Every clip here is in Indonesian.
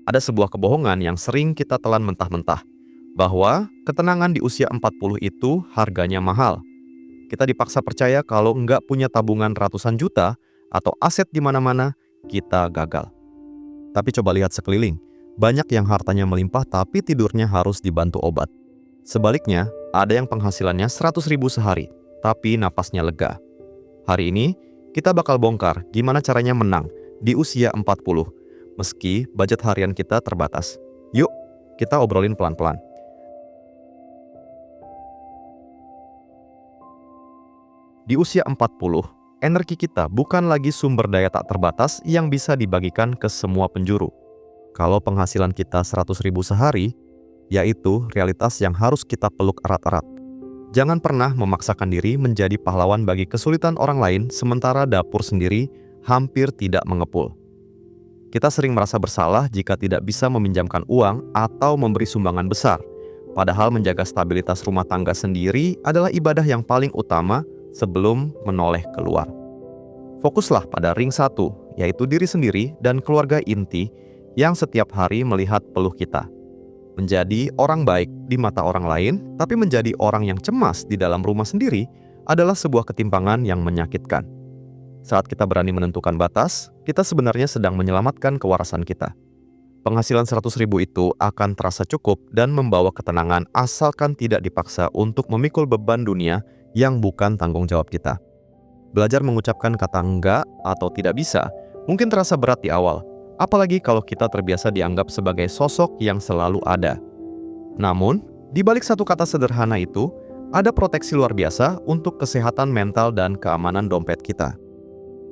Ada sebuah kebohongan yang sering kita telan mentah-mentah, bahwa ketenangan di usia 40 itu harganya mahal. Kita dipaksa percaya kalau nggak punya tabungan ratusan juta atau aset di mana-mana, kita gagal. Tapi coba lihat sekeliling, banyak yang hartanya melimpah tapi tidurnya harus dibantu obat. Sebaliknya, ada yang penghasilannya 100.000 sehari, tapi napasnya lega. Hari ini, kita bakal bongkar gimana caranya menang di usia 40, meski budget harian kita terbatas. Yuk, kita obrolin pelan-pelan. Di usia 40, energi kita bukan lagi sumber daya tak terbatas yang bisa dibagikan ke semua penjuru. Kalau penghasilan kita 100.000 sehari, yaitu realitas yang harus kita peluk erat-erat. Jangan pernah memaksakan diri menjadi pahlawan bagi kesulitan orang lain sementara dapur sendiri hampir tidak mengepul. Kita sering merasa bersalah jika tidak bisa meminjamkan uang atau memberi sumbangan besar, padahal menjaga stabilitas rumah tangga sendiri adalah ibadah yang paling utama sebelum menoleh keluar. Fokuslah pada ring satu, yaitu diri sendiri dan keluarga inti yang setiap hari melihat peluh kita. Menjadi orang baik di mata orang lain, tapi menjadi orang yang cemas di dalam rumah sendiri adalah sebuah ketimpangan yang menyakitkan. Saat kita berani menentukan batas, kita sebenarnya sedang menyelamatkan kewarasan kita. Penghasilan 100.000 itu akan terasa cukup dan membawa ketenangan asalkan tidak dipaksa untuk memikul beban dunia yang bukan tanggung jawab kita. Belajar mengucapkan kata enggak atau tidak bisa mungkin terasa berat di awal, apalagi kalau kita terbiasa dianggap sebagai sosok yang selalu ada. Namun, di balik satu kata sederhana itu, ada proteksi luar biasa untuk kesehatan mental dan keamanan dompet kita.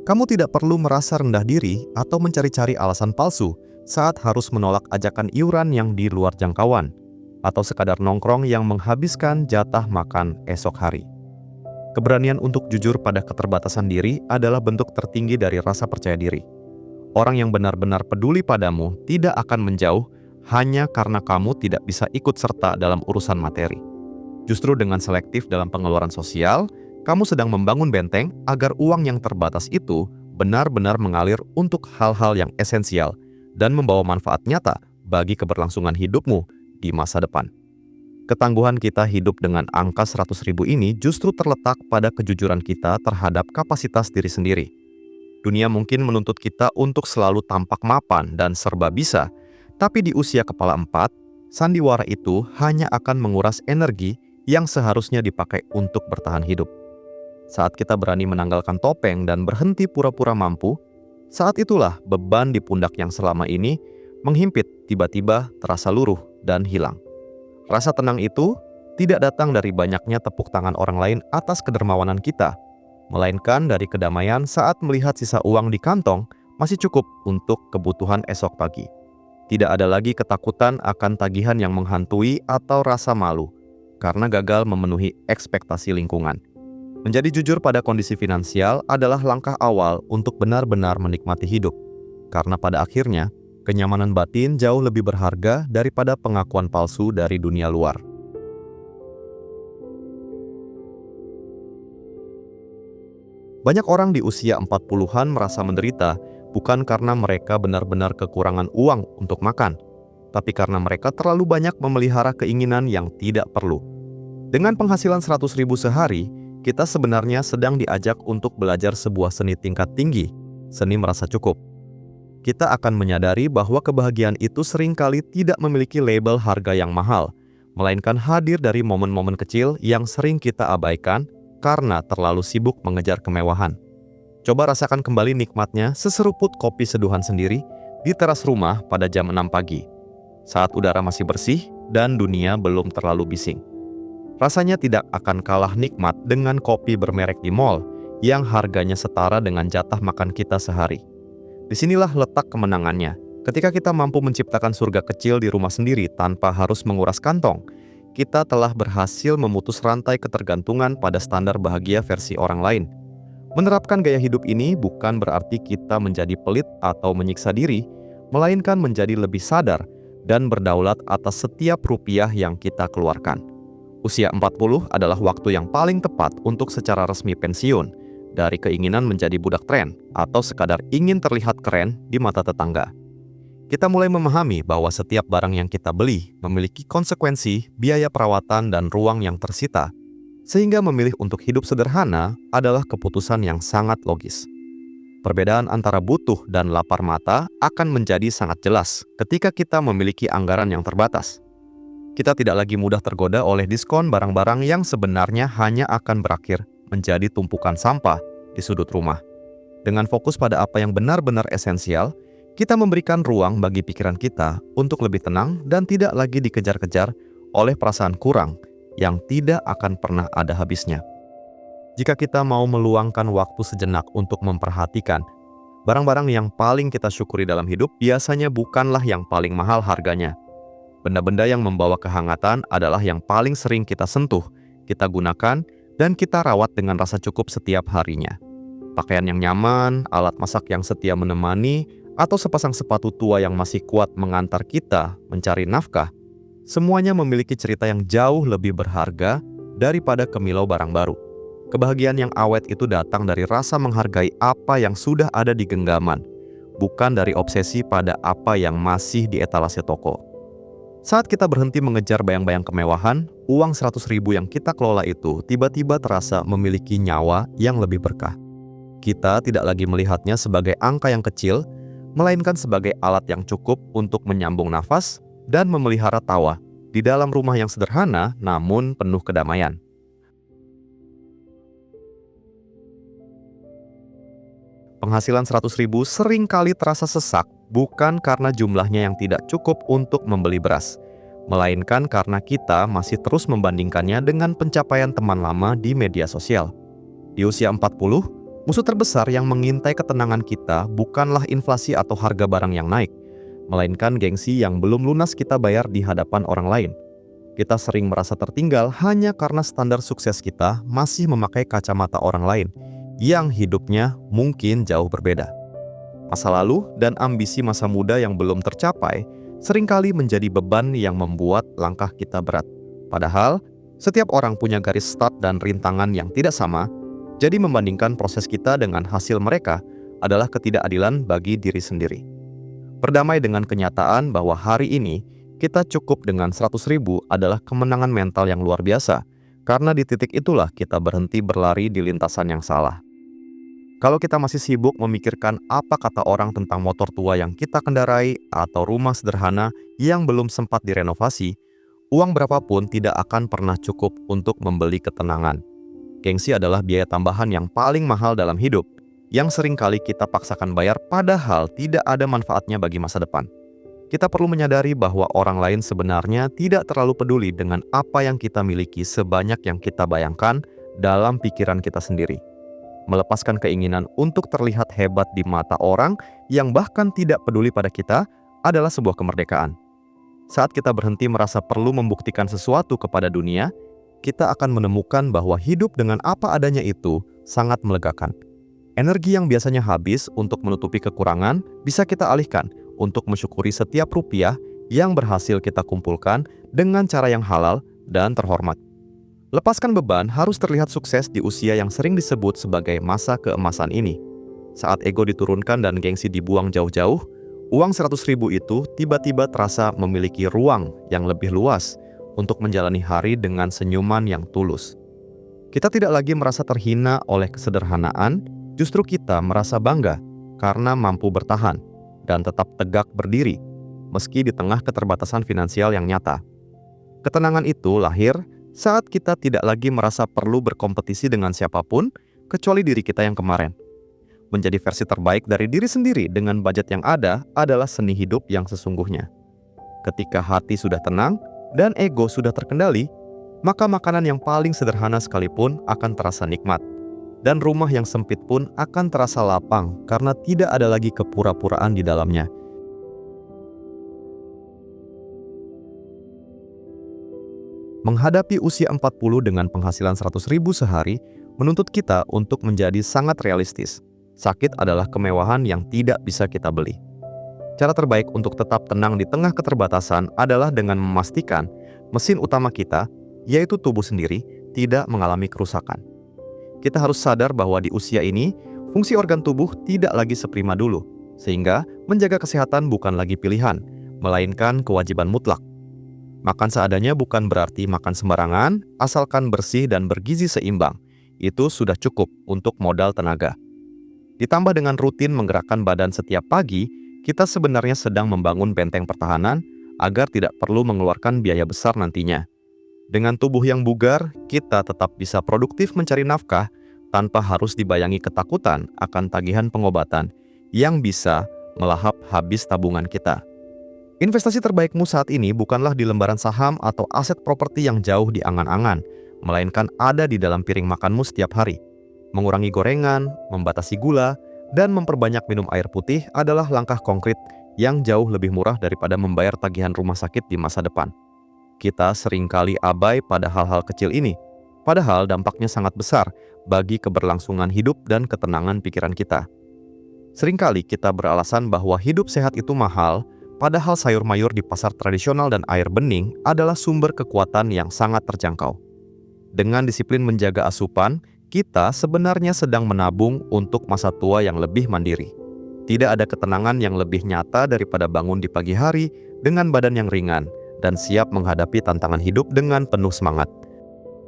Kamu tidak perlu merasa rendah diri atau mencari-cari alasan palsu saat harus menolak ajakan iuran yang di luar jangkauan, atau sekadar nongkrong yang menghabiskan jatah makan esok hari. Keberanian untuk jujur pada keterbatasan diri adalah bentuk tertinggi dari rasa percaya diri. Orang yang benar-benar peduli padamu tidak akan menjauh hanya karena kamu tidak bisa ikut serta dalam urusan materi. Justru dengan selektif dalam pengeluaran sosial, kamu sedang membangun benteng agar uang yang terbatas itu benar-benar mengalir untuk hal-hal yang esensial dan membawa manfaat nyata bagi keberlangsungan hidupmu di masa depan. Ketangguhan kita hidup dengan angka 100.000 ini justru terletak pada kejujuran kita terhadap kapasitas diri sendiri. Dunia mungkin menuntut kita untuk selalu tampak mapan dan serba bisa, tapi di usia kepala 4, sandiwara itu hanya akan menguras energi yang seharusnya dipakai untuk bertahan hidup. Saat kita berani menanggalkan topeng dan berhenti pura-pura mampu, saat itulah beban di pundak yang selama ini menghimpit tiba-tiba terasa luruh dan hilang. Rasa tenang itu tidak datang dari banyaknya tepuk tangan orang lain atas kedermawanan kita, melainkan dari kedamaian saat melihat sisa uang di kantong masih cukup untuk kebutuhan esok pagi. Tidak ada lagi ketakutan akan tagihan yang menghantui atau rasa malu karena gagal memenuhi ekspektasi lingkungan. Menjadi jujur pada kondisi finansial adalah langkah awal untuk benar-benar menikmati hidup, karena pada akhirnya kenyamanan batin jauh lebih berharga daripada pengakuan palsu dari dunia luar. Banyak orang di usia 40-an merasa menderita bukan karena mereka benar-benar kekurangan uang untuk makan, tapi karena mereka terlalu banyak memelihara keinginan yang tidak perlu. Dengan penghasilan 100.000 sehari, kita sebenarnya sedang diajak untuk belajar sebuah seni tingkat tinggi, seni merasa cukup. Kita akan menyadari bahwa kebahagiaan itu seringkali tidak memiliki label harga yang mahal, melainkan hadir dari momen-momen kecil yang sering kita abaikan karena terlalu sibuk mengejar kemewahan. Coba rasakan kembali nikmatnya seseruput kopi seduhan sendiri di teras rumah pada jam 6 pagi, saat udara masih bersih dan dunia belum terlalu bising. Rasanya tidak akan kalah nikmat dengan kopi bermerek di mall yang harganya setara dengan jatah makan kita sehari. Disinilah letak kemenangannya. Ketika kita mampu menciptakan surga kecil di rumah sendiri tanpa harus menguras kantong, kita telah berhasil memutus rantai ketergantungan pada standar bahagia versi orang lain. Menerapkan gaya hidup ini bukan berarti kita menjadi pelit atau menyiksa diri, melainkan menjadi lebih sadar dan berdaulat atas setiap rupiah yang kita keluarkan. Usia 40 adalah waktu yang paling tepat untuk secara resmi pensiun, dari keinginan menjadi budak tren atau sekadar ingin terlihat keren di mata tetangga. Kita mulai memahami bahwa setiap barang yang kita beli memiliki konsekuensi, biaya perawatan, dan ruang yang tersita, sehingga memilih untuk hidup sederhana adalah keputusan yang sangat logis. Perbedaan antara butuh dan lapar mata akan menjadi sangat jelas ketika kita memiliki anggaran yang terbatas. Kita tidak lagi mudah tergoda oleh diskon barang-barang yang sebenarnya hanya akan berakhir menjadi tumpukan sampah di sudut rumah. Dengan fokus pada apa yang benar-benar esensial, kita memberikan ruang bagi pikiran kita untuk lebih tenang dan tidak lagi dikejar-kejar oleh perasaan kurang yang tidak akan pernah ada habisnya. Jika kita mau meluangkan waktu sejenak untuk memperhatikan, barang-barang yang paling kita syukuri dalam hidup biasanya bukanlah yang paling mahal harganya. Benda-benda yang membawa kehangatan adalah yang paling sering kita sentuh, kita gunakan, dan kita rawat dengan rasa cukup setiap harinya. Pakaian yang nyaman, alat masak yang setia menemani, atau sepasang sepatu tua yang masih kuat mengantar kita mencari nafkah, semuanya memiliki cerita yang jauh lebih berharga daripada kemilau barang baru. Kebahagiaan yang awet itu datang dari rasa menghargai apa yang sudah ada di genggaman, bukan dari obsesi pada apa yang masih di etalase toko. Saat kita berhenti mengejar bayang-bayang kemewahan, uang 100.000 yang kita kelola itu tiba-tiba terasa memiliki nyawa yang lebih berkah. Kita tidak lagi melihatnya sebagai angka yang kecil, melainkan sebagai alat yang cukup untuk menyambung nafas dan memelihara tawa di dalam rumah yang sederhana namun penuh kedamaian. Penghasilan 100.000 sering kali terasa sesak bukan karena jumlahnya yang tidak cukup untuk membeli beras, melainkan karena kita masih terus membandingkannya dengan pencapaian teman lama di media sosial. Di usia 40, musuh terbesar yang mengintai ketenangan kita bukanlah inflasi atau harga barang yang naik, melainkan gengsi yang belum lunas kita bayar di hadapan orang lain. Kita sering merasa tertinggal hanya karena standar sukses kita masih memakai kacamata orang lain, yang hidupnya mungkin jauh berbeda. Masa lalu dan ambisi masa muda yang belum tercapai seringkali menjadi beban yang membuat langkah kita berat. Padahal, setiap orang punya garis start dan rintangan yang tidak sama, jadi membandingkan proses kita dengan hasil mereka adalah ketidakadilan bagi diri sendiri. Berdamai dengan kenyataan bahwa hari ini kita cukup dengan 100.000 adalah kemenangan mental yang luar biasa, karena di titik itulah kita berhenti berlari di lintasan yang salah. Kalau kita masih sibuk memikirkan apa kata orang tentang motor tua yang kita kendarai atau rumah sederhana yang belum sempat direnovasi, uang berapapun tidak akan pernah cukup untuk membeli ketenangan. Gengsi adalah biaya tambahan yang paling mahal dalam hidup, yang sering kali kita paksakan bayar padahal tidak ada manfaatnya bagi masa depan. Kita perlu menyadari bahwa orang lain sebenarnya tidak terlalu peduli dengan apa yang kita miliki sebanyak yang kita bayangkan dalam pikiran kita sendiri. Melepaskan keinginan untuk terlihat hebat di mata orang yang bahkan tidak peduli pada kita adalah sebuah kemerdekaan. Saat kita berhenti merasa perlu membuktikan sesuatu kepada dunia, kita akan menemukan bahwa hidup dengan apa adanya itu sangat melegakan. Energi yang biasanya habis untuk menutupi kekurangan bisa kita alihkan untuk mensyukuri setiap rupiah yang berhasil kita kumpulkan dengan cara yang halal dan terhormat. Lepaskan beban harus terlihat sukses di usia yang sering disebut sebagai masa keemasan ini. Saat ego diturunkan dan gengsi dibuang jauh-jauh, uang 100.000 itu tiba-tiba terasa memiliki ruang yang lebih luas untuk menjalani hari dengan senyuman yang tulus. Kita tidak lagi merasa terhina oleh kesederhanaan, justru kita merasa bangga karena mampu bertahan dan tetap tegak berdiri, meski di tengah keterbatasan finansial yang nyata. Ketenangan itu lahir saat kita tidak lagi merasa perlu berkompetisi dengan siapapun kecuali diri kita yang kemarin. Menjadi versi terbaik dari diri sendiri dengan budget yang ada adalah seni hidup yang sesungguhnya. Ketika hati sudah tenang dan ego sudah terkendali, maka makanan yang paling sederhana sekalipun akan terasa nikmat. Dan rumah yang sempit pun akan terasa lapang karena tidak ada lagi kepura-puraan di dalamnya. Menghadapi usia 40 dengan penghasilan 100.000 sehari menuntut kita untuk menjadi sangat realistis. Sakit adalah kemewahan yang tidak bisa kita beli. Cara terbaik untuk tetap tenang di tengah keterbatasan adalah dengan memastikan mesin utama kita, yaitu tubuh sendiri, tidak mengalami kerusakan. Kita harus sadar bahwa di usia ini, fungsi organ tubuh tidak lagi seprima dulu, Sehingga menjaga kesehatan bukan lagi pilihan, melainkan kewajiban mutlak. Makan seadanya bukan berarti makan sembarangan, asalkan bersih dan bergizi seimbang. Itu sudah cukup untuk modal tenaga. Ditambah dengan rutin menggerakkan badan setiap pagi, kita sebenarnya sedang membangun benteng pertahanan agar tidak perlu mengeluarkan biaya besar nantinya. Dengan tubuh yang bugar, kita tetap bisa produktif mencari nafkah tanpa harus dibayangi ketakutan akan tagihan pengobatan yang bisa melahap habis tabungan kita. Investasi terbaikmu saat ini bukanlah di lembaran saham atau aset properti yang jauh di angan-angan, melainkan ada di dalam piring makanmu setiap hari. Mengurangi gorengan, membatasi gula, dan memperbanyak minum air putih adalah langkah konkret yang jauh lebih murah daripada membayar tagihan rumah sakit di masa depan. Kita seringkali abai pada hal-hal kecil ini, padahal dampaknya sangat besar bagi keberlangsungan hidup dan ketenangan pikiran kita. Seringkali kita beralasan bahwa hidup sehat itu mahal, padahal sayur mayur di pasar tradisional dan air bening adalah sumber kekuatan yang sangat terjangkau. Dengan disiplin menjaga asupan, kita sebenarnya sedang menabung untuk masa tua yang lebih mandiri. Tidak ada ketenangan yang lebih nyata daripada bangun di pagi hari dengan badan yang ringan dan siap menghadapi tantangan hidup dengan penuh semangat.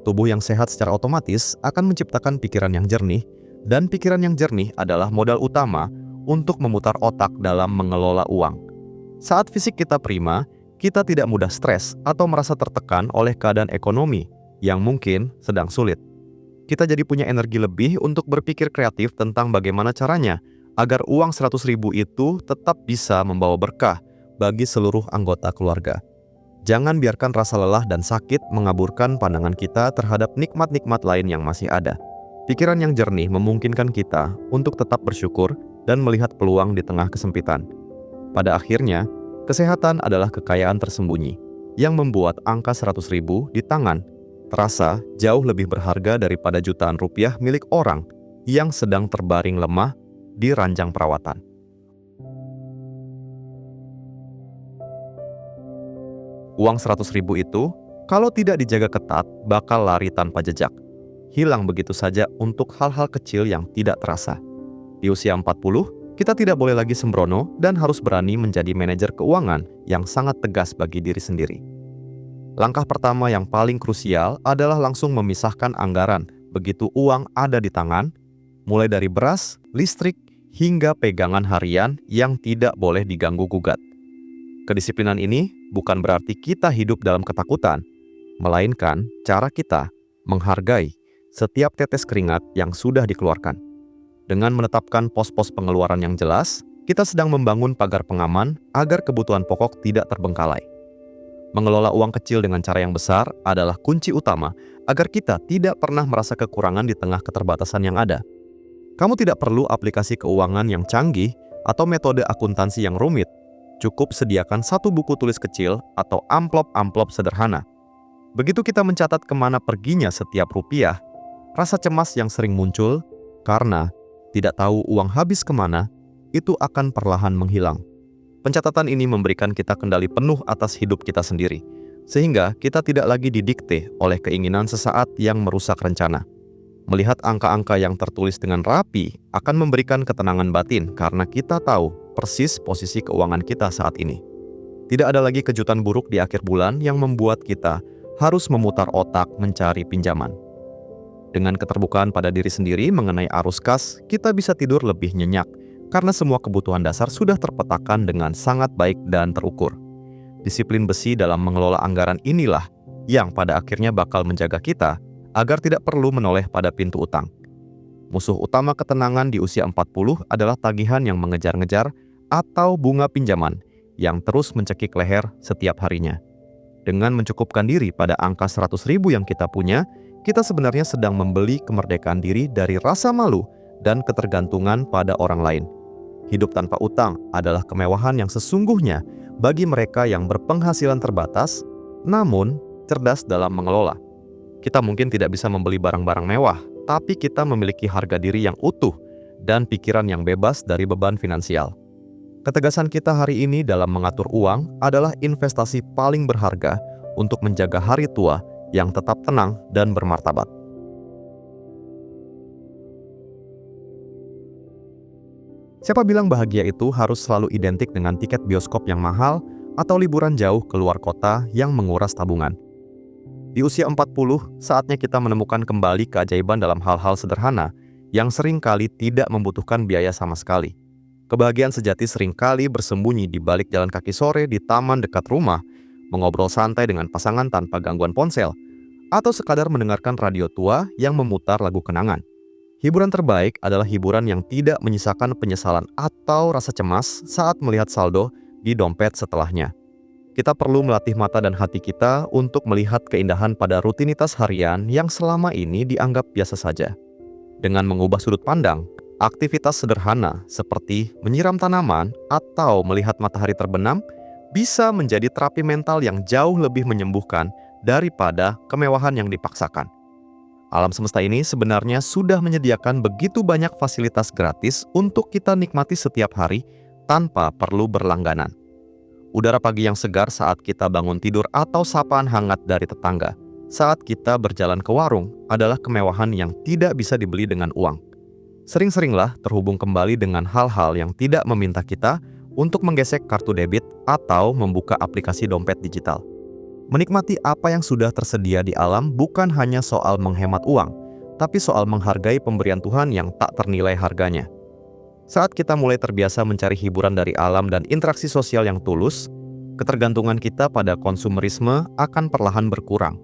Tubuh yang sehat secara otomatis akan menciptakan pikiran yang jernih, dan pikiran yang jernih adalah modal utama untuk memutar otak dalam mengelola uang. Saat fisik kita prima, kita tidak mudah stres atau merasa tertekan oleh keadaan ekonomi yang mungkin sedang sulit. Kita jadi punya energi lebih untuk berpikir kreatif tentang bagaimana caranya agar uang 100.000 itu tetap bisa membawa berkah bagi seluruh anggota keluarga. Jangan biarkan rasa lelah dan sakit mengaburkan pandangan kita terhadap nikmat-nikmat lain yang masih ada. Pikiran yang jernih memungkinkan kita untuk tetap bersyukur dan melihat peluang di tengah kesempitan. Pada akhirnya, kesehatan adalah kekayaan tersembunyi yang membuat angka 100.000 di tangan terasa jauh lebih berharga daripada jutaan rupiah milik orang yang sedang terbaring lemah di ranjang perawatan. Uang 100.000 itu, kalau tidak dijaga ketat, bakal lari tanpa jejak. Hilang begitu saja untuk hal-hal kecil yang tidak terasa. Di usia 40, kita tidak boleh lagi sembrono dan harus berani menjadi manajer keuangan yang sangat tegas bagi diri sendiri. Langkah pertama yang paling krusial adalah langsung memisahkan anggaran begitu uang ada di tangan, mulai dari beras, listrik, hingga pegangan harian yang tidak boleh diganggu-gugat. Kedisiplinan ini bukan berarti kita hidup dalam ketakutan, melainkan cara kita menghargai setiap tetes keringat yang sudah dikeluarkan. Dengan menetapkan pos-pos pengeluaran yang jelas, kita sedang membangun pagar pengaman agar kebutuhan pokok tidak terbengkalai. Mengelola uang kecil dengan cara yang besar adalah kunci utama agar kita tidak pernah merasa kekurangan di tengah keterbatasan yang ada. Kamu tidak perlu aplikasi keuangan yang canggih atau metode akuntansi yang rumit. Cukup sediakan satu buku tulis kecil atau amplop-amplop sederhana. Begitu kita mencatat kemana perginya setiap rupiah, rasa cemas yang sering muncul karena tidak tahu uang habis kemana, itu akan perlahan menghilang. Pencatatan ini memberikan kita kendali penuh atas hidup kita sendiri, sehingga kita tidak lagi didikte oleh keinginan sesaat yang merusak rencana. Melihat angka-angka yang tertulis dengan rapi akan memberikan ketenangan batin karena kita tahu persis posisi keuangan kita saat ini. Tidak ada lagi kejutan buruk di akhir bulan yang membuat kita harus memutar otak mencari pinjaman. Dengan keterbukaan pada diri sendiri mengenai arus kas, kita bisa tidur lebih nyenyak karena semua kebutuhan dasar sudah terpetakan dengan sangat baik dan terukur. Disiplin besi dalam mengelola anggaran inilah yang pada akhirnya bakal menjaga kita agar tidak perlu menoleh pada pintu utang. Musuh utama ketenangan di usia 40 adalah tagihan yang mengejar-ngejar atau bunga pinjaman yang terus mencekik leher setiap harinya. Dengan mencukupkan diri pada angka 100.000 yang kita punya, kita sebenarnya sedang membeli kemerdekaan diri dari rasa malu dan ketergantungan pada orang lain. Hidup tanpa utang adalah kemewahan yang sesungguhnya bagi mereka yang berpenghasilan terbatas, namun cerdas dalam mengelola. Kita mungkin tidak bisa membeli barang-barang mewah, tapi kita memiliki harga diri yang utuh dan pikiran yang bebas dari beban finansial. Ketegasan kita hari ini dalam mengatur uang adalah investasi paling berharga untuk menjaga hari tua yang tetap tenang dan bermartabat. Siapa bilang bahagia itu harus selalu identik dengan tiket bioskop yang mahal atau liburan jauh keluar kota yang menguras tabungan? Di usia 40, saatnya kita menemukan kembali keajaiban dalam hal-hal sederhana yang seringkali tidak membutuhkan biaya sama sekali. Kebahagiaan sejati seringkali bersembunyi di balik jalan kaki sore di taman dekat rumah, mengobrol santai dengan pasangan tanpa gangguan ponsel, atau sekadar mendengarkan radio tua yang memutar lagu kenangan. Hiburan terbaik adalah hiburan yang tidak menyisakan penyesalan atau rasa cemas saat melihat saldo di dompet setelahnya. Kita perlu melatih mata dan hati kita untuk melihat keindahan pada rutinitas harian yang selama ini dianggap biasa saja. Dengan mengubah sudut pandang, aktivitas sederhana seperti menyiram tanaman atau melihat matahari terbenam bisa menjadi terapi mental yang jauh lebih menyembuhkan daripada kemewahan yang dipaksakan. Alam semesta ini sebenarnya sudah menyediakan begitu banyak fasilitas gratis untuk kita nikmati setiap hari tanpa perlu berlangganan. Udara pagi yang segar saat kita bangun tidur atau sapaan hangat dari tetangga saat kita berjalan ke warung adalah kemewahan yang tidak bisa dibeli dengan uang. Sering-seringlah terhubung kembali dengan hal-hal yang tidak meminta kita untuk menggesek kartu debit atau membuka aplikasi dompet digital. Menikmati apa yang sudah tersedia di alam bukan hanya soal menghemat uang, tapi soal menghargai pemberian Tuhan yang tak ternilai harganya. Saat kita mulai terbiasa mencari hiburan dari alam dan interaksi sosial yang tulus, ketergantungan kita pada konsumerisme akan perlahan berkurang.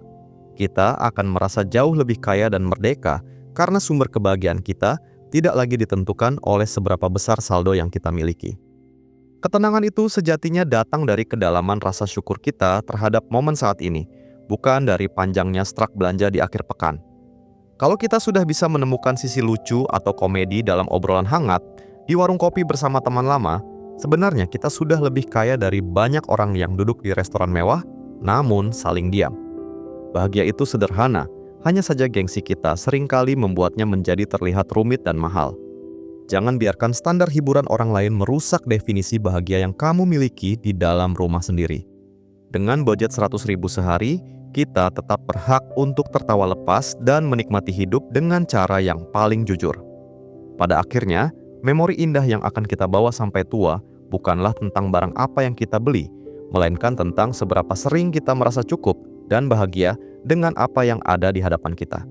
Kita akan merasa jauh lebih kaya dan merdeka karena sumber kebahagiaan kita tidak lagi ditentukan oleh seberapa besar saldo yang kita miliki. Ketenangan itu sejatinya datang dari kedalaman rasa syukur kita terhadap momen saat ini, bukan dari panjangnya strak belanja di akhir pekan. Kalau kita sudah bisa menemukan sisi lucu atau komedi dalam obrolan hangat di warung kopi bersama teman lama, sebenarnya kita sudah lebih kaya dari banyak orang yang duduk di restoran mewah, namun saling diam. Bahagia itu sederhana, hanya saja gengsi kita seringkali membuatnya menjadi terlihat rumit dan mahal. Jangan biarkan standar hiburan orang lain merusak definisi bahagia yang kamu miliki di dalam rumah sendiri. Dengan budget 100.000 sehari, kita tetap berhak untuk tertawa lepas dan menikmati hidup dengan cara yang paling jujur. Pada akhirnya, memori indah yang akan kita bawa sampai tua bukanlah tentang barang apa yang kita beli, melainkan tentang seberapa sering kita merasa cukup dan bahagia dengan apa yang ada di hadapan kita.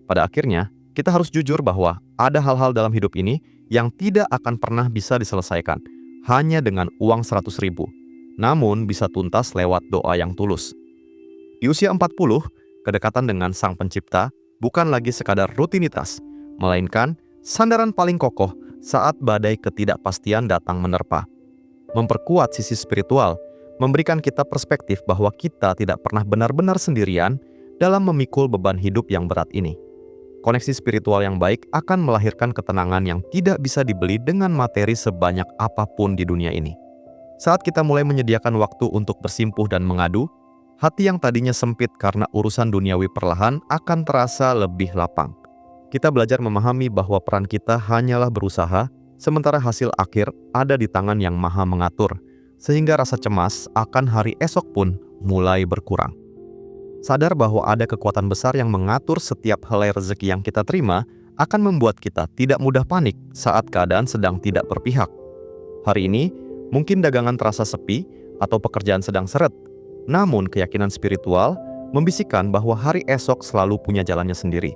Pada akhirnya, kita harus jujur bahwa ada hal-hal dalam hidup ini yang tidak akan pernah bisa diselesaikan hanya dengan uang 100.000, namun bisa tuntas lewat doa yang tulus. Di usia 40, kedekatan dengan Sang Pencipta bukan lagi sekadar rutinitas, melainkan sandaran paling kokoh saat badai ketidakpastian datang menerpa. Memperkuat sisi spiritual, memberikan kita perspektif bahwa kita tidak pernah benar-benar sendirian dalam memikul beban hidup yang berat ini. Koneksi spiritual yang baik akan melahirkan ketenangan yang tidak bisa dibeli dengan materi sebanyak apapun di dunia ini. Saat kita mulai menyediakan waktu untuk bersimpuh dan mengadu, hati yang tadinya sempit karena urusan duniawi perlahan akan terasa lebih lapang. Kita belajar memahami bahwa peran kita hanyalah berusaha, sementara hasil akhir ada di tangan Yang Maha Mengatur, sehingga rasa cemas akan hari esok pun mulai berkurang. Sadar bahwa ada kekuatan besar yang mengatur setiap helai rezeki yang kita terima akan membuat kita tidak mudah panik saat keadaan sedang tidak berpihak. Hari ini, mungkin dagangan terasa sepi atau pekerjaan sedang seret, namun keyakinan spiritual membisikkan bahwa hari esok selalu punya jalannya sendiri.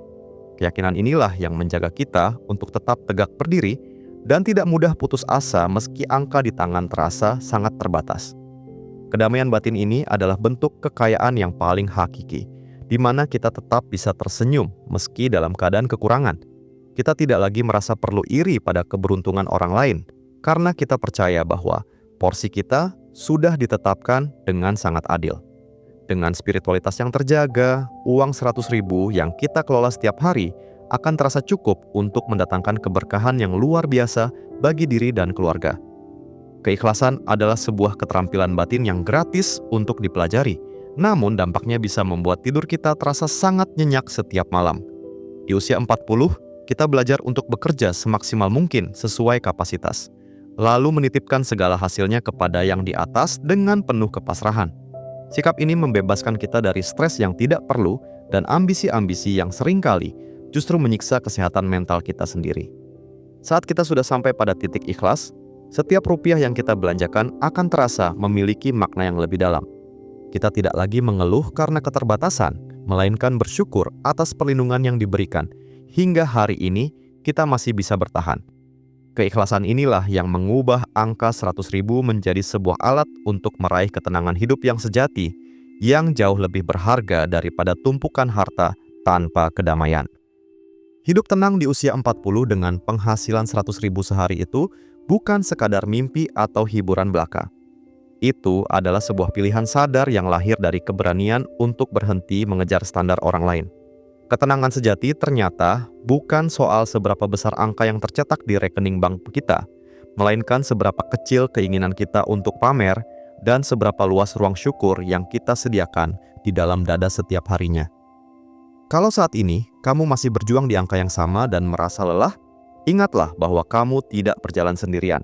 Keyakinan inilah yang menjaga kita untuk tetap tegak berdiri dan tidak mudah putus asa meski angka di tangan terasa sangat terbatas. Kedamaian batin ini adalah bentuk kekayaan yang paling hakiki, di mana kita tetap bisa tersenyum meski dalam keadaan kekurangan. Kita tidak lagi merasa perlu iri pada keberuntungan orang lain, karena kita percaya bahwa porsi kita sudah ditetapkan dengan sangat adil. Dengan spiritualitas yang terjaga, uang 100.000 yang kita kelola setiap hari akan terasa cukup untuk mendatangkan keberkahan yang luar biasa bagi diri dan keluarga. Keikhlasan adalah sebuah keterampilan batin yang gratis untuk dipelajari, namun dampaknya bisa membuat tidur kita terasa sangat nyenyak setiap malam. Di usia 40, kita belajar untuk bekerja semaksimal mungkin sesuai kapasitas, lalu menitipkan segala hasilnya kepada Yang di atas dengan penuh kepasrahan. Sikap ini membebaskan kita dari stres yang tidak perlu dan ambisi-ambisi yang seringkali justru menyiksa kesehatan mental kita sendiri. Saat kita sudah sampai pada titik ikhlas, setiap rupiah yang kita belanjakan akan terasa memiliki makna yang lebih dalam. Kita tidak lagi mengeluh karena keterbatasan, melainkan bersyukur atas perlindungan yang diberikan. Hingga hari ini, kita masih bisa bertahan. Keikhlasan inilah yang mengubah angka 100.000 menjadi sebuah alat untuk meraih ketenangan hidup yang sejati, yang jauh lebih berharga daripada tumpukan harta tanpa kedamaian. Hidup tenang di usia 40 dengan penghasilan 100.000 sehari itu bukan sekadar mimpi atau hiburan belaka. Itu adalah sebuah pilihan sadar yang lahir dari keberanian untuk berhenti mengejar standar orang lain. Ketenangan sejati ternyata bukan soal seberapa besar angka yang tercetak di rekening bank kita, melainkan seberapa kecil keinginan kita untuk pamer dan seberapa luas ruang syukur yang kita sediakan di dalam dada setiap harinya. Kalau saat ini kamu masih berjuang di angka yang sama dan merasa lelah, ingatlah bahwa kamu tidak berjalan sendirian.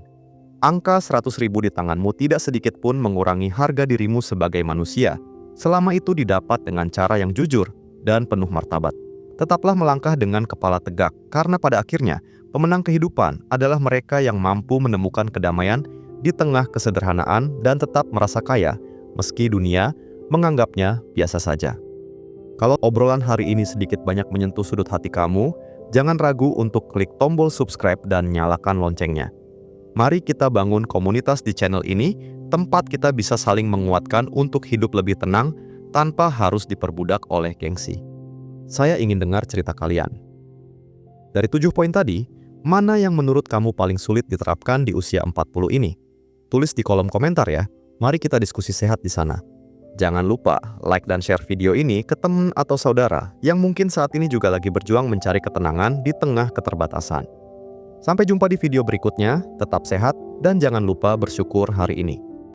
Angka 100.000 di tanganmu tidak sedikit pun mengurangi harga dirimu sebagai manusia, selama itu didapat dengan cara yang jujur dan penuh martabat. Tetaplah melangkah dengan kepala tegak, karena pada akhirnya, pemenang kehidupan adalah mereka yang mampu menemukan kedamaian di tengah kesederhanaan dan tetap merasa kaya, meski dunia menganggapnya biasa saja. Kalau obrolan hari ini sedikit banyak menyentuh sudut hati kamu, jangan ragu untuk klik tombol subscribe dan nyalakan loncengnya. Mari kita bangun komunitas di channel ini, tempat kita bisa saling menguatkan untuk hidup lebih tenang tanpa harus diperbudak oleh gengsi. Saya ingin dengar cerita kalian. Dari 7 poin tadi, mana yang menurut kamu paling sulit diterapkan di usia 40 ini? Tulis di kolom komentar ya. Mari kita diskusi sehat di sana. Jangan lupa like dan share video ini ke teman atau saudara yang mungkin saat ini juga lagi berjuang mencari ketenangan di tengah keterbatasan. Sampai jumpa di video berikutnya, tetap sehat dan jangan lupa bersyukur hari ini.